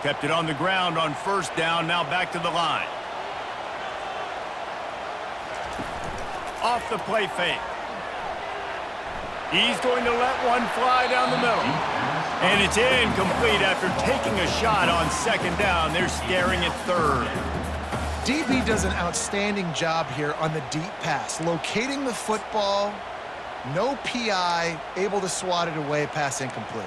Kept it on the ground on first down, now back to the line. Off the play fake. He's going to let one fly down the middle. And it's incomplete after taking a shot on second down. They're staring at third. DB does an outstanding job here on the deep pass, locating the football, no PI, able to swat it away, pass incomplete.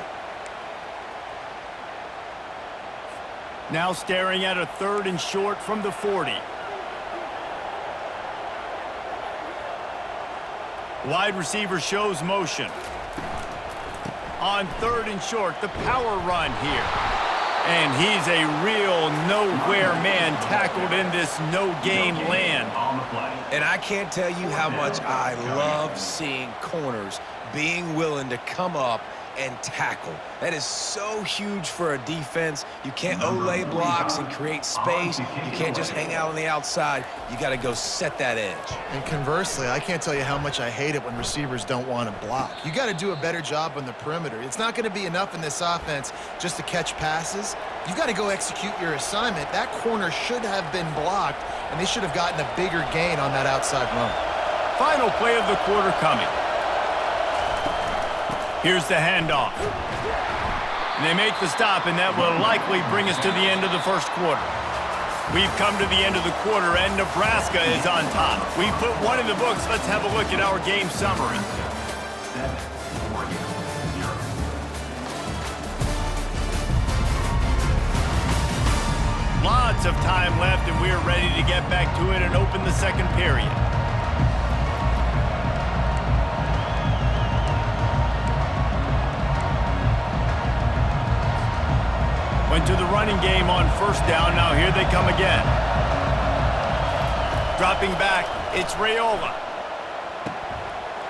Now staring at a third and short from the 40. Wide receiver shows motion. On third and short, the power run here. And he's a real nowhere man tackled in this no-gain land. And I can't tell you how much I love seeing corners being willing to come up and tackle. That is so huge for a defense. You can't olay blocks and create space. You can't just hang out on the outside. You got to go set that edge. And conversely, I can't tell you how much I hate it when receivers don't want to block. You got to do a better job on the perimeter. It's not going to be enough in this offense just to catch passes. You've got to go execute your assignment. That corner should have been blocked, and they should have gotten a bigger gain on that outside run. Final play of the quarter coming. Here's the handoff. And they make the stop, and that will likely bring us to the end of the first quarter. We've come to the end of the quarter, and Nebraska is on top. We've put one in the books. Let's have a look at our game summary. Lots of time left, and we're ready to get back to it and open the second period. Went to the running game on first down. Now here they come again. Dropping back, it's Raiola.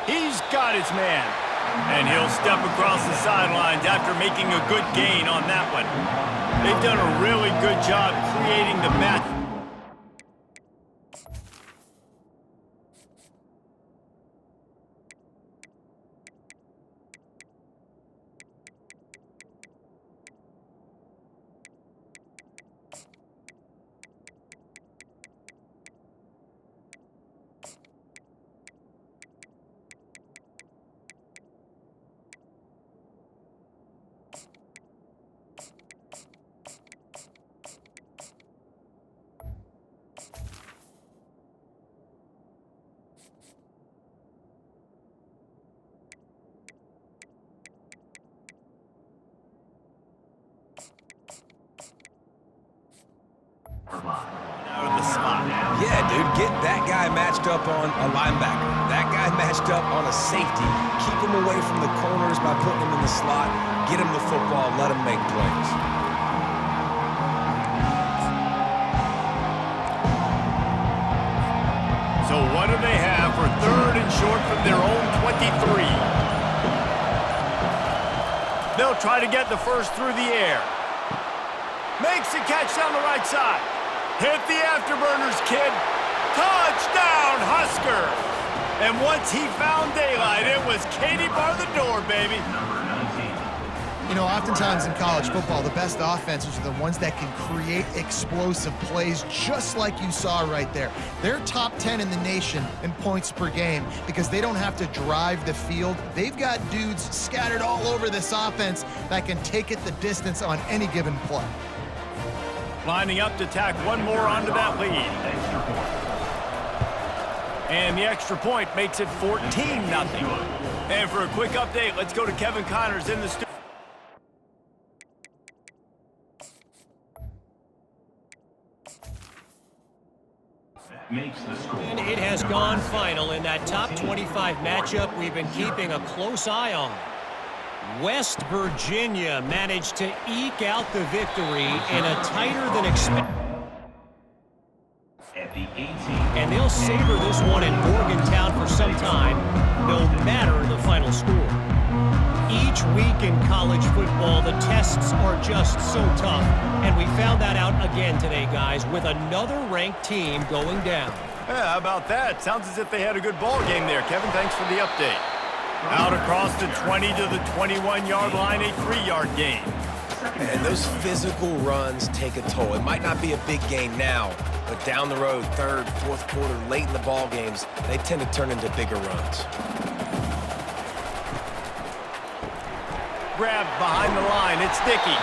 He's got his man. And he'll step across the sidelines after making a good gain on that one. They've done a really good job creating the match. Out of the slot. Yeah, dude, get that guy matched up on a linebacker. That guy matched up on a safety. Keep him away from the corners by putting him in the slot. Get him the football, let him make plays. So what do they have for third and short from their own 23? They'll try to get the first through the air. Makes a catch down the right side. Hit the afterburners, kid. Touchdown, Huskers. And once he found daylight, it was Katie bar the door, baby. You know, oftentimes in college football, the best offenses are the ones that can create explosive plays, just like you saw right there. They're top 10 in the nation in points per game because they don't have to drive the field. They've got dudes scattered all over this offense that can take it the distance on any given play. Lining up to tack one more onto that lead. And the extra point makes it 14-0. And for a quick update, let's go to Kevin Connors in the studio. And it has gone final in that top 25 matchup we've been keeping a close eye on. West Virginia managed to eke out the victory in a tighter than expected. And they'll savor this one in Morgantown for some time, no matter the final score. Each week in college football, the tests are just so tough, and we found that out again today, guys, with another ranked team going down. Yeah, how about that? Sounds as if they had a good ball game there. Kevin, thanks for the update. Out across the 20 to the 21-yard line, a 3-yard gain. And those physical runs take a toll. It might not be a big gain now, but down the road, third, fourth quarter, late in the ball games, they tend to turn into bigger runs. Grabbed behind the line, it's Dickey.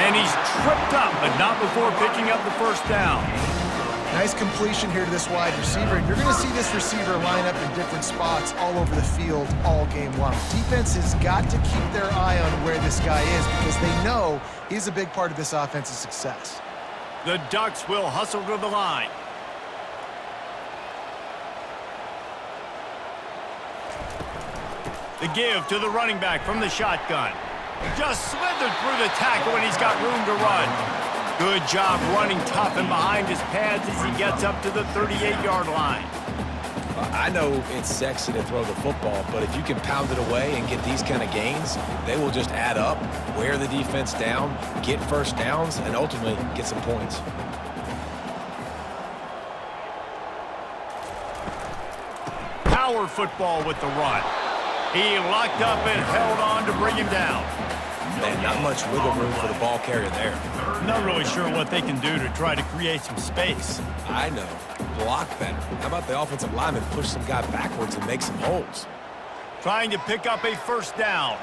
And he's tripped up, but not before picking up the first down. Nice completion here to this wide receiver. And you're going to see this receiver line up in different spots all over the field all game long. Defense has got to keep their eye on where this guy is because they know he's a big part of this offense's success. The Ducks will hustle to the line. The give to the running back from the shotgun. Just slithered through the tackle and he's got room to run. Good job running tough and behind his pads as he gets up to the 38-yard line. I know it's sexy to throw the football, but if you can pound it away and get these kind of gains, they will just add up, wear the defense down, get first downs, and ultimately get some points. Power football with the run. He locked up and held on to bring him down. Man, not much wiggle room for the ball carrier there. Not really sure what they can do to try to create some space. I know. Block better. How about the offensive lineman push some guy backwards and make some holes? Trying to pick up a first down.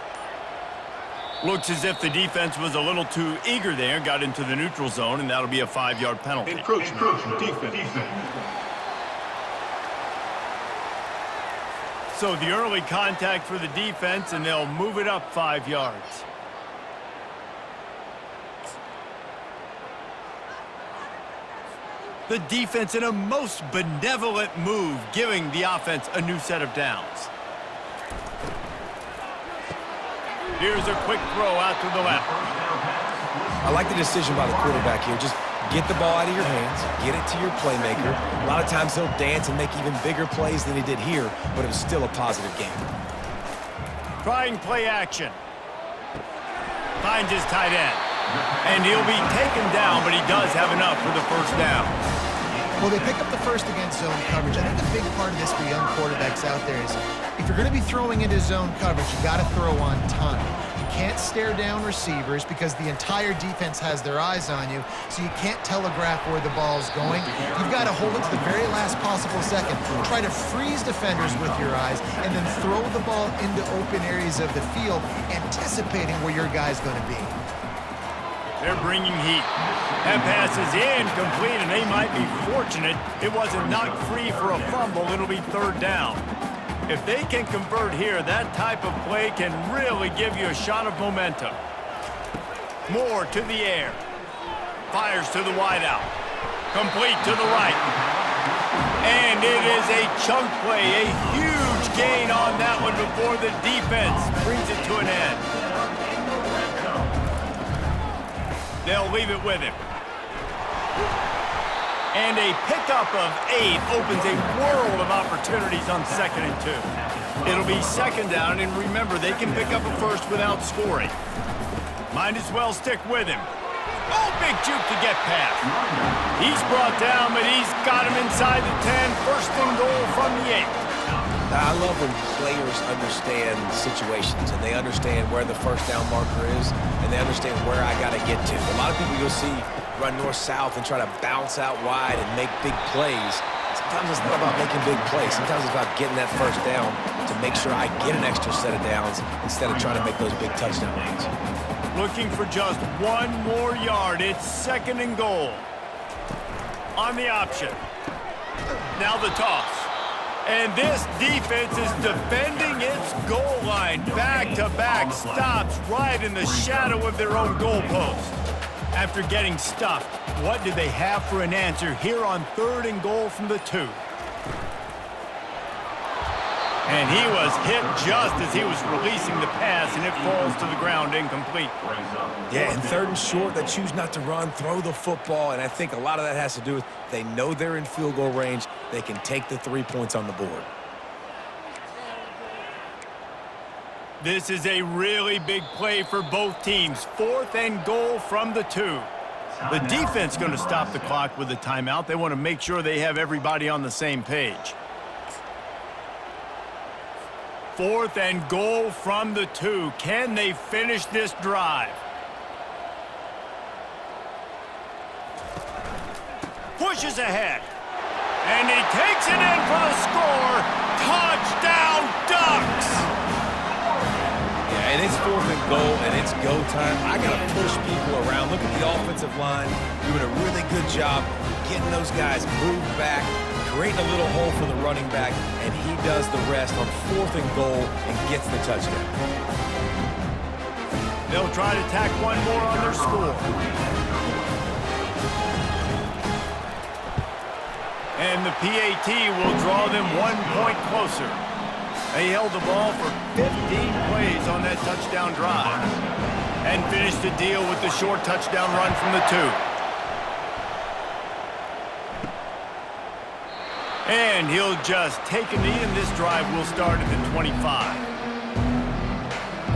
Looks as if the defense was a little too eager there, got into the neutral zone, and that'll be a 5-yard penalty. Encroachment. Defense. So the early contact for the defense, and they'll move it up 5 yards. The defense in a most benevolent move, giving the offense a new set of downs. Here's a quick throw out to the left. I like the decision by the quarterback here. Just get the ball out of your hands, get it to your playmaker. A lot of times he'll dance and make even bigger plays than he did here, but it was still a positive game. Trying play action. Finds his tight end. And he'll be taken down, but he does have enough for the first down. Well, they pick up the first against zone coverage. I think a big part of this for young quarterbacks out there is if you're going to be throwing into zone coverage, you got to throw on time. You can't stare down receivers because the entire defense has their eyes on you, so you can't telegraph where the ball's going. You've got to hold it to the very last possible second. Try to freeze defenders with your eyes and then throw the ball into open areas of the field, anticipating where your guy's going to be. They're bringing heat. That pass is incomplete, and they might be fortunate it wasn't knocked free for a fumble. It'll be third down. If they can convert here, that type of play can really give you a shot of momentum. Moore to the air. Fires to the wideout. Complete to the right. And it is a chunk play, a huge gain on that one before the defense brings it to an end. They'll leave it with him. And a pickup of 8 opens a world of opportunities on 2nd and 2. It'll be second down, and remember, they can pick up a first without scoring. Might as well stick with him. Oh, big juke to get past. He's brought down, but he's got him inside the 10. First and goal from the 8. I love when players understand situations and they understand where the first down marker is and they understand where I got to get to. A lot of people you'll see run north-south and try to bounce out wide and make big plays. Sometimes it's not about making big plays. Sometimes it's about getting that first down to make sure I get an extra set of downs instead of trying to make those big touchdown runs. Looking for just 1 more yard. It's 2nd and goal. On the option. Now the toss. And this defense is defending its goal line. Back-to-back stops right in the shadow of their own goalpost. After getting stuffed, what do they have for an answer here on 3rd and goal from the 2? And he was hit just as he was releasing the pass, and it falls to the ground incomplete. Yeah, and 3rd and short, they choose not to run, throw the football, and I think a lot of that has to do with they know they're in field goal range. They can take the 3 points on the board. This is a really big play for both teams. 4th and goal from the 2. The defense going to stop the clock with a timeout. They want to make sure they have everybody on the same page. 4th and goal from the 2. Can they finish this drive? pushes ahead. And he takes it in for the score. Touchdown, Ducks! Yeah, and it's 4th and goal, and it's go time. I got to push people around. Look at the offensive line doing a really good job getting those guys moved back, creating a little hole for the running back, and he does the rest on 4th and goal and gets the touchdown. They'll try to tack one more on their score. And the PAT will draw them 1 point closer. They held the ball for 15 plays on that touchdown drive and finished the deal with the short touchdown run from the 2. And he'll just take a knee, and this drive will start at the 25.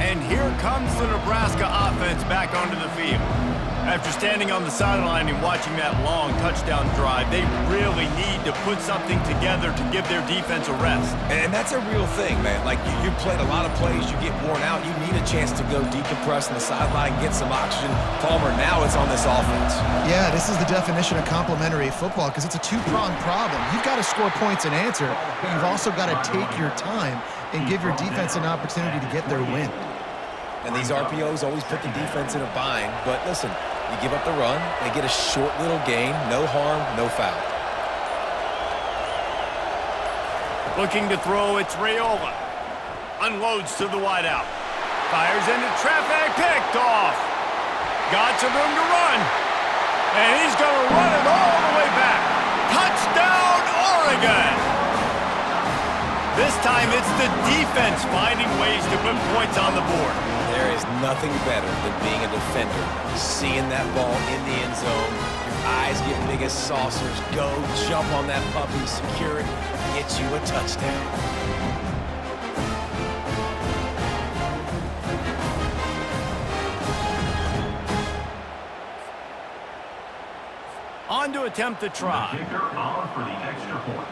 And here comes the Nebraska offense back onto the field. After standing on the sideline and watching that long touchdown drive, they really need to put something together to give their defense a rest. And that's a real thing, man. Like, you played a lot of plays, you get worn out, you need a chance to go decompress on the sideline, get some oxygen. Palmer, now it's on this offense. Yeah, this is the definition of complementary football because it's a two-pronged problem. You've got to score points and answer, but you've also got to take your time and give your defense an opportunity to get their win. And these RPOs always put the defense in a bind. But listen, you give up the run, they get a short little gain, no harm, no foul. Looking to throw, it's Raiola. Unloads to the wideout. Fires into traffic, picked off. Got some room to run. And he's going to run it all the way back. Touchdown, Oregon! This time it's the defense finding ways to put points on the board. There is nothing better than being a defender, seeing that ball in the end zone, your eyes get big as saucers, go, jump on that puppy, secure it, get you a touchdown. On to attempt the try. The kicker on for the extra point.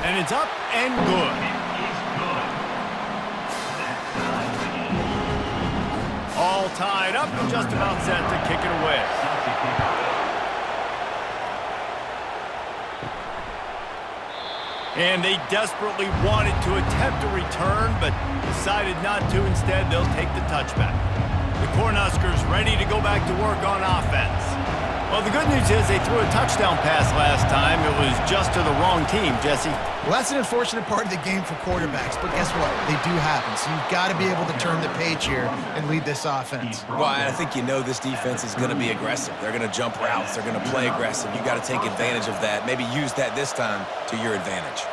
And it's up and good. All tied up and just about set to kick it away. And they desperately wanted to attempt a return, but decided not to. Instead, they'll take the touchback. The Cornhuskers ready to go back to work on offense. Well, the good news is they threw a touchdown pass last time. It was just to the wrong team, Jesse. Well, that's an unfortunate part of the game for quarterbacks, but guess what? They do happen, so you've got to be able to turn the page here and lead this offense. Well, I think you know this defense is going to be aggressive. They're going to jump routes. They're going to play aggressive. You got to take advantage of that. Maybe use that this time to your advantage.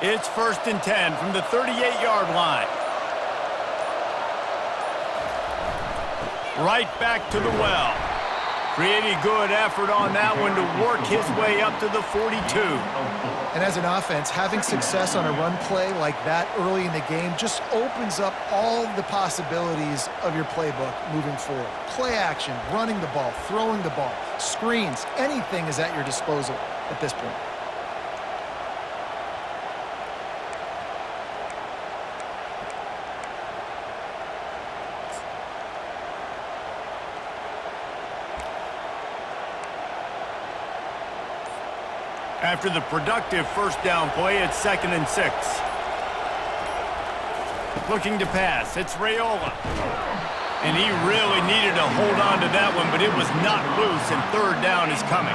It's 1st and 10 from the 38-yard line. Right back to the well. Pretty good effort on that one to work his way up to the 42. And as an offense, having success on a run play like that early in the game just opens up all the possibilities of your playbook moving forward. Play action, running the ball, throwing the ball, screens, anything is at your disposal at this point. After the productive first down play, it's 2nd and 6. Looking to pass, it's Raiola. And he really needed to hold on to that one, but it was not loose, and 3rd down is coming.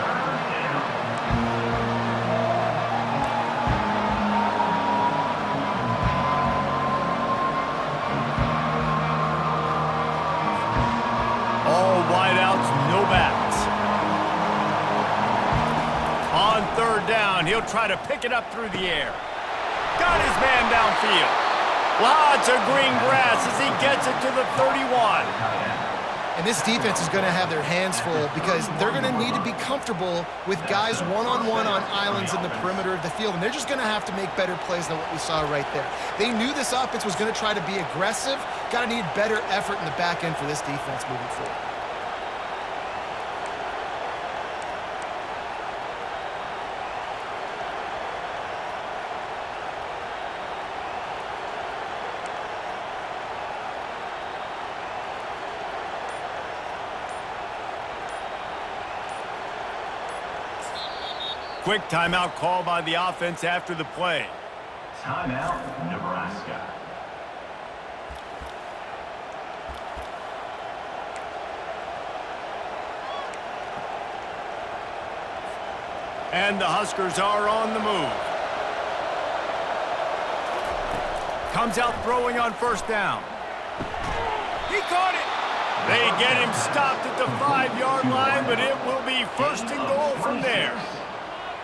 All wideouts, no backs. On 3rd down, he'll try to pick it up through the air. Got his man downfield. Lots of green grass as he gets it to the 31. And this defense is going to have their hands full because they're going to need to be comfortable with guys one-on-one on islands in the perimeter of the field, and they're just going to have to make better plays than what we saw right there. They knew this offense was going to try to be aggressive. Got to need better effort in the back end for this defense moving forward. Quick timeout call by the offense after the play. Timeout, Nebraska. And the Huskers are on the move. Comes out throwing on first down. He caught it. They get him stopped at the 5-yard line, but it will be first and goal from there.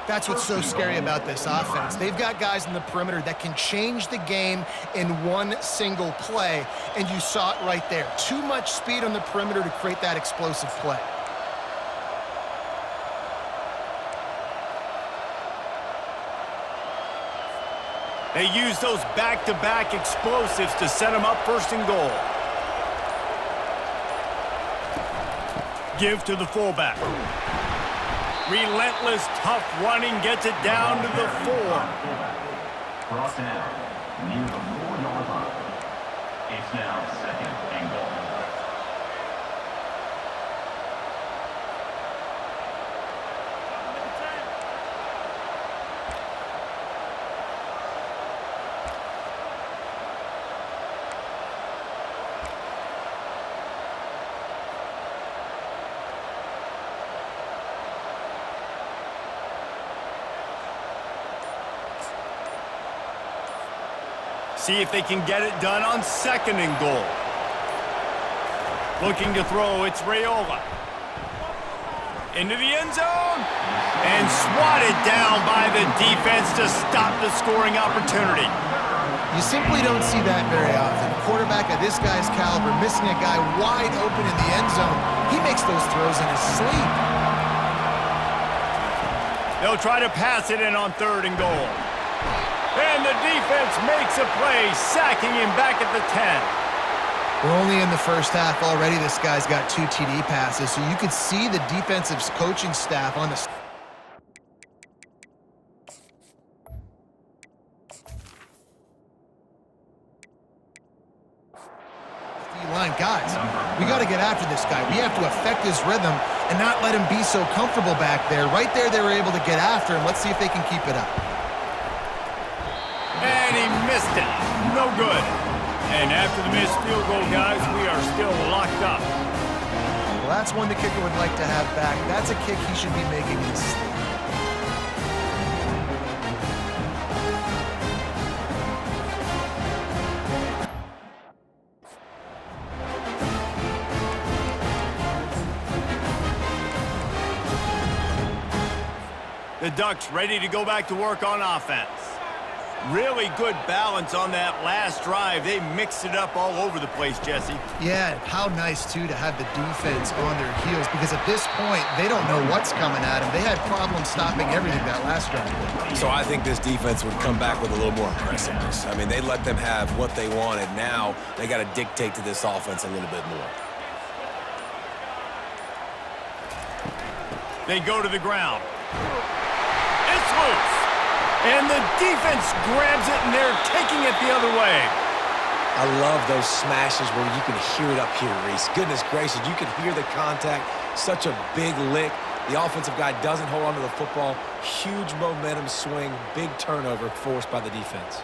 That's what's so scary about this offense. They've got guys in the perimeter that can change the game in one single play, and you saw it right there. Too much speed on the perimeter to create that explosive play. They use those back-to-back explosives to set them up first and goal. Give to the fullback. Relentless, tough running gets it down to the 4. Brought down near the 4-yard line. It's now second and goal. See if they can get it done on second and goal. Looking to throw, it's Raiola. Into the end zone. And swatted down by the defense to stop the scoring opportunity. You simply don't see that very often. A quarterback of this guy's caliber missing a guy wide open in the end zone. He makes those throws in his sleep. They'll try to pass it in on third and goal. And the defense makes a play, sacking him back at the 10. We're only in the first half already. This guy's got 2 TD passes, so you could see the defensive coaching staff on the line. Guys, we got to get after this guy. We have to affect his rhythm and not let him be so comfortable back there. Right there, they were able to get after him. Let's see if they can keep it up. And he missed it. No good. And after the missed field goal, guys, we are still locked up. Well, that's one the kicker would like to have back. That's a kick he should be making in his sleep. The Ducks ready to go back to work on offense. Really good balance on that last drive. They mixed it up all over the place, Jesse. Yeah, how nice, too, to have the defense on their heels, because at this point, they don't know what's coming at them. They had problems stopping everything that last drive. So I think this defense would come back with a little more aggressiveness. I mean, they let them have what they wanted. Now they got to dictate to this offense a little bit more. They go to the ground. It's loose. And the defense grabs it, and they're taking it the other way. I love those smashes where you can hear it up here, Reese. Goodness gracious, you can hear the contact. Such a big lick. The offensive guy doesn't hold on to the football. Huge momentum swing, big turnover forced by the defense.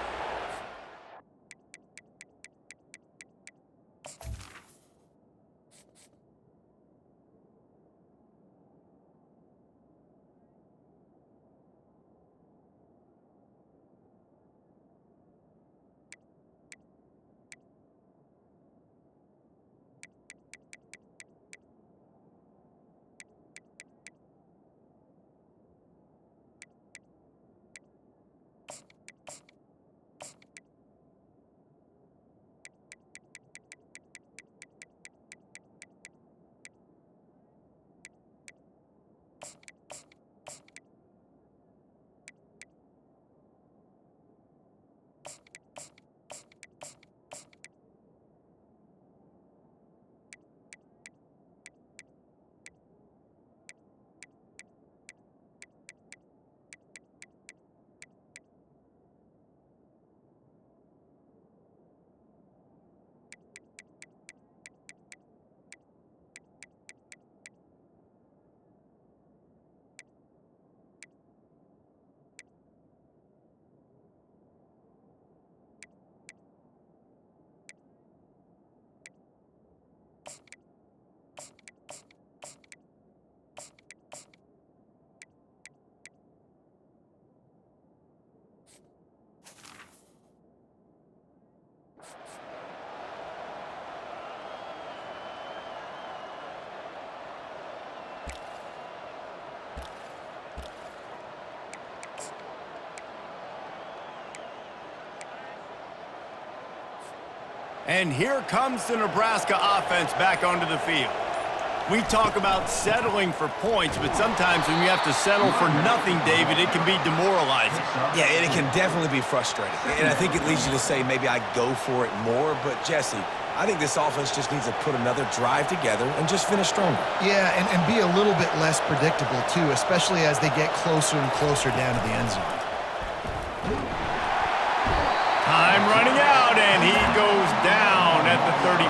And here comes the Nebraska offense back onto the field. We talk about settling for points, but sometimes when you have to settle for nothing, David, it can be demoralizing. Yeah, and it can definitely be frustrating. And I think it leads you to say maybe I go for it more. But, Jesse, I think this offense just needs to put another drive together and just finish stronger. Yeah, and be a little bit less predictable, too, especially as they get closer and closer down to the end zone. Time running out, and he goes down at the 34.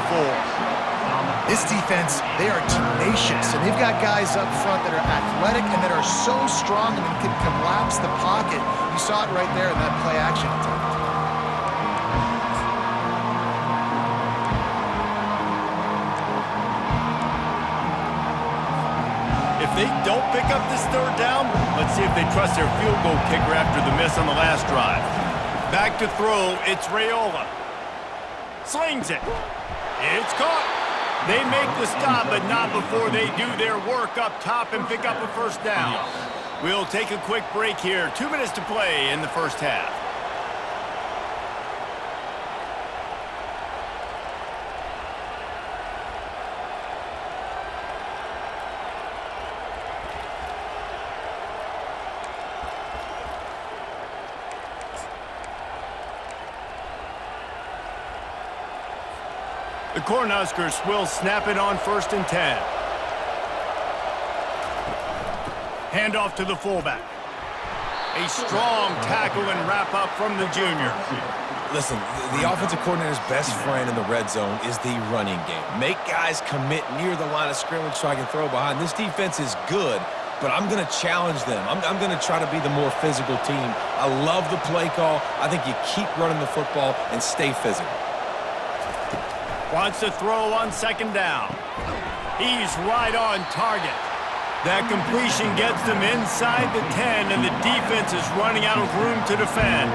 This defense, they are tenacious, and they've got guys up front that are athletic and that are so strong and can collapse the pocket. You saw it right there in that play action attempt. If they don't pick up this third down, let's see if they trust their field goal kicker after the miss on the last drive. Back to throw, it's Raiola. Slings it. It's caught. They make the stop, but not before they do their work up top and pick up a first down. We'll take a quick break here. 2 minutes to play in the first half. The Cornhuskers will snap it on 1st and 10. Handoff to the fullback. A strong tackle and wrap up from the junior. Listen, the offensive coordinator's best friend in the red zone is the running game. Make guys commit near the line of scrimmage so I can throw behind. This defense is good, but I'm going to challenge them. I'm going to try to be the more physical team. I love the play call. I think you keep running the football and stay physical. Wants to throw on 2nd down. He's right on target. That completion gets them inside the 10, and the defense is running out of room to defend.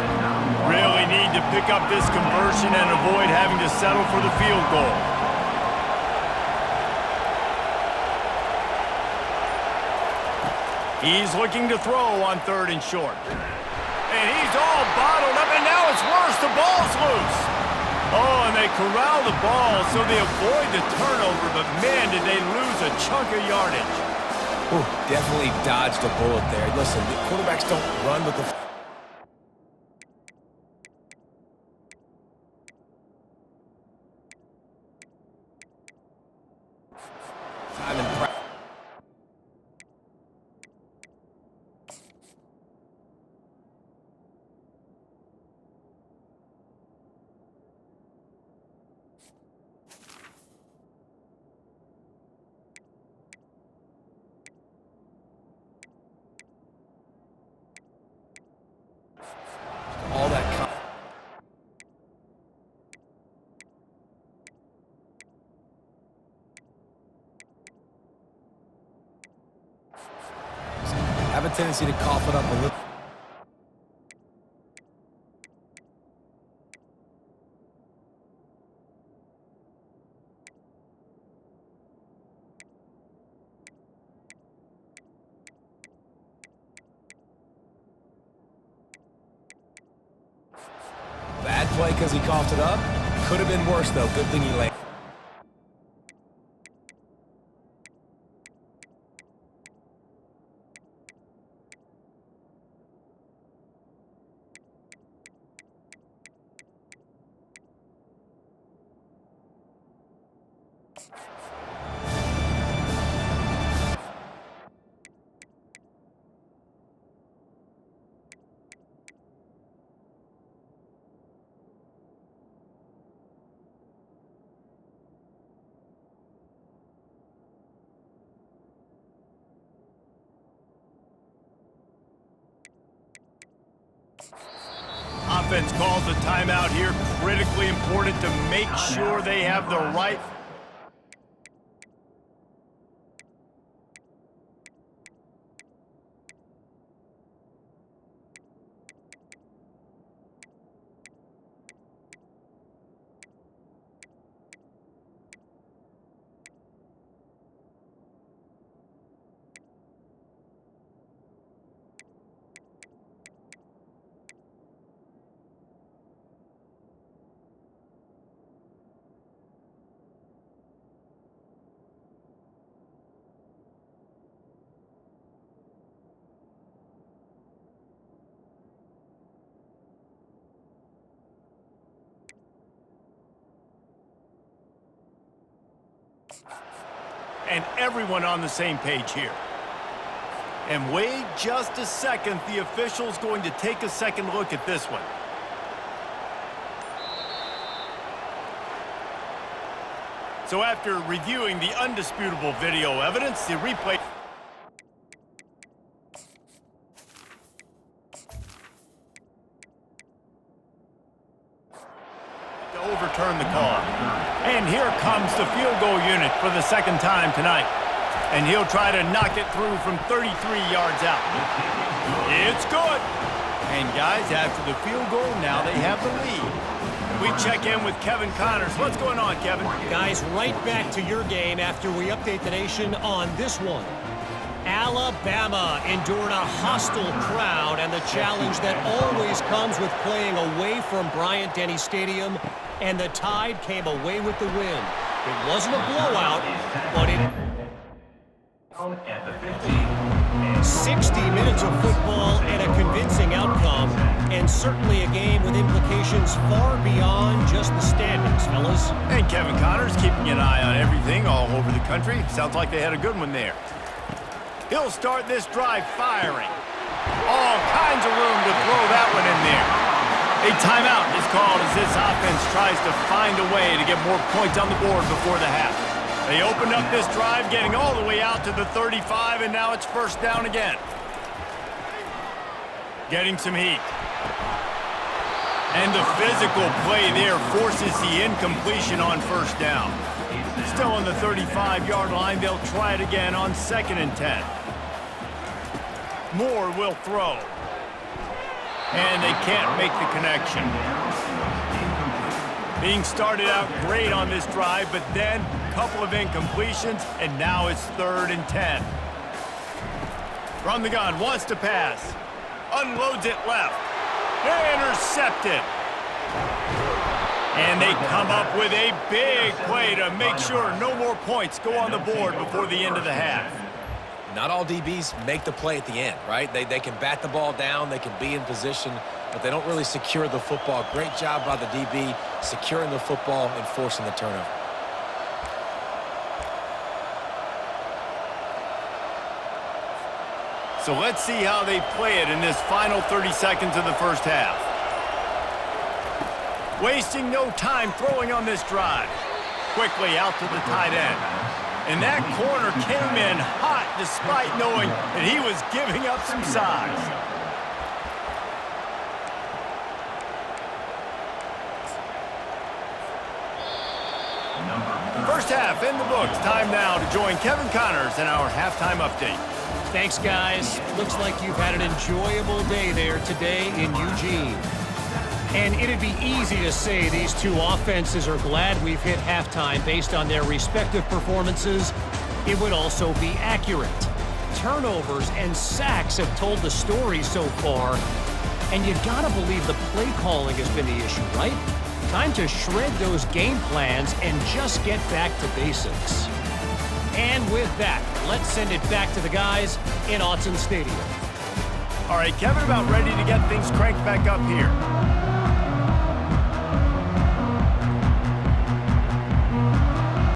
Really need to pick up this conversion and avoid having to settle for the field goal. He's looking to throw on 3rd and short. And he's all bottled up, and now it's worse. The ball's loose. Oh, and they corral the ball so they avoid the turnover, but man, did they lose a chunk of yardage. Ooh, definitely dodged a bullet there. Listen, the quarterbacks don't run with the... time and practice. All that have a tendency to cough it up a little. Bad play because he coughed it up. Could have been worse, though. Good thing he landed. Offense calls a timeout here. Critically important to make sure they have the right... And everyone on the same page here. And wait just a second, the official's going to take a second look at this one. So after reviewing the undisputable video evidence, the replay to overturn the call. And here comes the field goal unit for the second time tonight. And he'll try to knock it through from 33 yards out. It's good. And guys, after the field goal, now they have the lead. We check in with Kevin Connors. What's going on, Kevin? Guys, right back to your game after we update the nation on this one. Alabama endured a hostile crowd and the challenge that always comes with playing away from Bryant-Denny Stadium, and the Tide came away with the win. It wasn't a blowout, but it... At the 50. 60 minutes of football and a convincing outcome, and certainly a game with implications far beyond just the standings, fellas. And Kevin Connors keeping an eye on everything all over the country. Sounds like they had a good one there. He'll start this drive firing. All kinds of room to throw that one in there. A timeout is called as this offense tries to find a way to get more points on the board before the half. They opened up this drive, getting all the way out to the 35, and now it's first down again. Getting some heat. And the physical play there forces the incompletion on first down. Still on the 35-yard line, they'll try it again on 2nd and 10. Moore will throw. And they can't make the connection. Being started out great on this drive, but then a couple of incompletions, and now it's 3rd and 10. From the gun, wants to pass. Unloads it left. Intercepted. And they come up with a big play to make sure no more points go on the board before the end of the half. Not all DBs make the play at the end, right? They can bat the ball down, they can be in position, but they don't really secure the football. Great job by the DB securing the football and forcing the turnover. So let's see how they play it in this final 30 seconds of the first half. Wasting no time throwing on this drive. Quickly out to the tight end. And that corner came in hot despite knowing that he was giving up some size. First half in the books. Time now to join Kevin Connors in our halftime update. Thanks, guys. Looks like you've had an enjoyable day there today in Eugene. And it'd be easy to say these two offenses are glad we've hit halftime based on their respective performances. It would also be accurate. Turnovers and sacks have told the story so far. And you gotta believe the play calling has been the issue, right? Time to shred those game plans and just get back to basics. And with that, let's send it back to the guys in Autzen Stadium. All right, Kevin, about ready to get things cranked back up here.